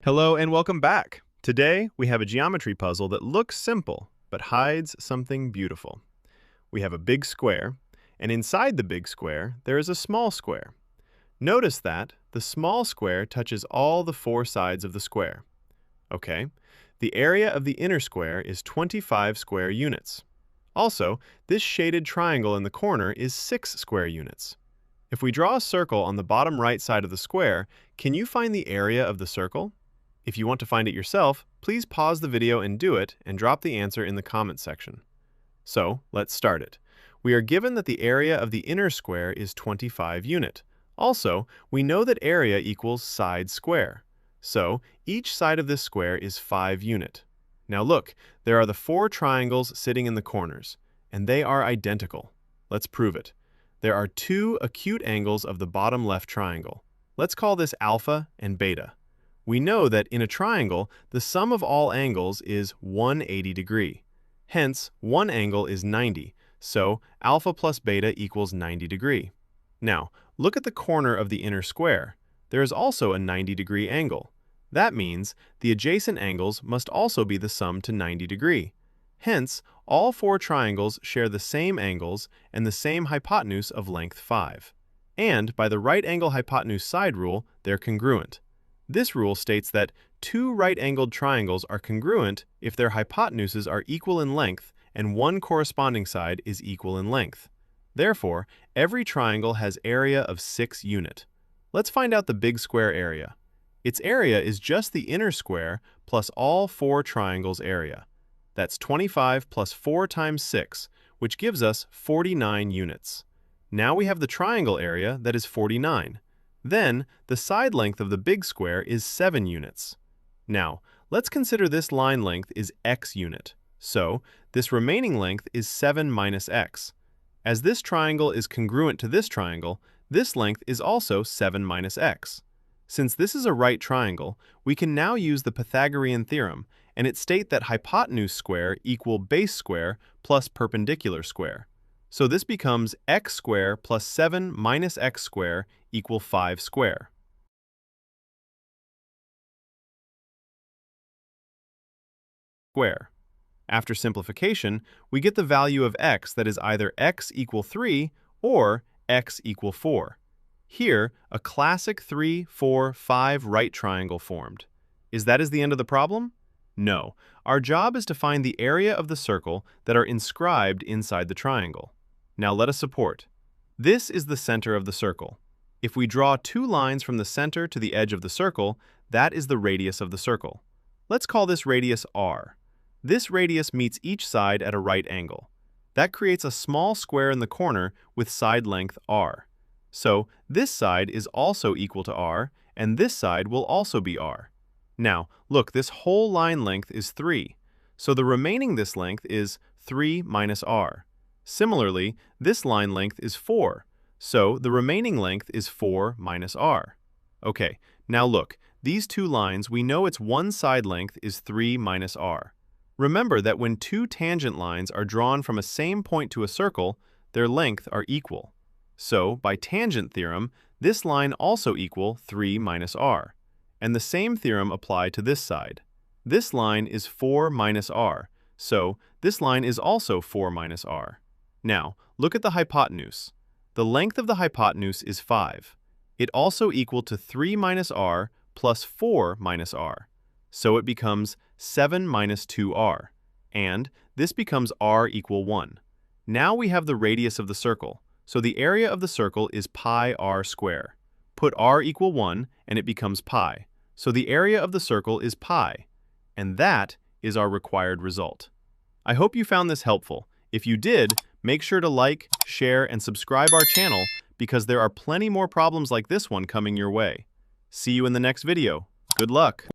Hello and welcome back. Today we have a geometry puzzle that looks simple but hides something beautiful. We have a big square, and inside the big square there is a small square. Notice that the small square touches all the four sides of the square. Okay, the area of the inner square is 25 square units. Also, this shaded triangle in the corner is 6 square units. If we draw a circle on the bottom right side of the square, can you find the area of the circle? If you want to find it yourself, please pause the video and do it, and drop the answer in the comments section. So, let's start it. We are given that the area of the inner square is 25 unit. Also, we know that area equals side square. So, each side of this square is 5 unit. Now look, there are the 4 triangles sitting in the corners, and they are identical. Let's prove it. There are 2 acute angles of the bottom left triangle. Let's call this alpha and beta. We know that in a triangle, the sum of all angles is 180 degree. Hence, one angle is 90, so alpha plus beta equals 90 degree. Now, look at the corner of the inner square. There is also a 90 degree angle. That means the adjacent angles must also be the sum to 90 degree. Hence, all 4 triangles share the same angles and the same hypotenuse of length 5. And by the right angle hypotenuse side rule, they're congruent. This rule states that 2 right-angled triangles are congruent if their hypotenuses are equal in length and one corresponding side is equal in length. Therefore, every triangle has area of 6 unit. Let's find out the big square area. Its area is just the inner square plus all 4 triangles' area. That's 25 plus 4 times 6, which gives us 49 units. Now we have the triangle area that is 49. Then, the side length of the big square is 7 units. Now, let's consider this line length is x unit. So, this remaining length is 7 minus x. As this triangle is congruent to this triangle, this length is also 7 minus x. Since this is a right triangle, we can now use the Pythagorean Theorem, and it states that hypotenuse square equal base square plus perpendicular square. So this becomes x square plus 7 minus x square equal 5 square. After simplification, we get the value of x that is either x equal 3 or x equal 4. Here, a classic 3, 4, 5 right triangle formed. Is that the end of the problem? No. Our job is to find the area of the circle that are inscribed inside the triangle. Now let us support. This is the center of the circle. If we draw 2 lines from the center to the edge of the circle, that is the radius of the circle. Let's call this radius r. This radius meets each side at a right angle. That creates a small square in the corner with side length r. So this side is also equal to r, and this side will also be r. Now, look, this whole line length is 3. So the remaining this length is 3 minus r. Similarly, this line length is 4, so the remaining length is 4 minus r. Okay, now look, these 2 lines, we know its one side length is 3 minus r. Remember that when 2 tangent lines are drawn from a same point to a circle, their length are equal. So, by tangent theorem, this line also equal 3 minus r. And the same theorem apply to this side. This line is 4 minus r, so this line is also 4 minus r. Now, look at the hypotenuse. The length of the hypotenuse is 5. It also equal to 3 minus r plus 4 minus r. So it becomes 7 minus 2r. And this becomes r equal 1. Now we have the radius of the circle. So the area of the circle is pi r square. Put r equal 1 and it becomes pi. So the area of the circle is pi. And that is our required result. I hope you found this helpful. If you did, make sure to like, share, and subscribe our channel because there are plenty more problems like this one coming your way. See you in the next video. Good luck!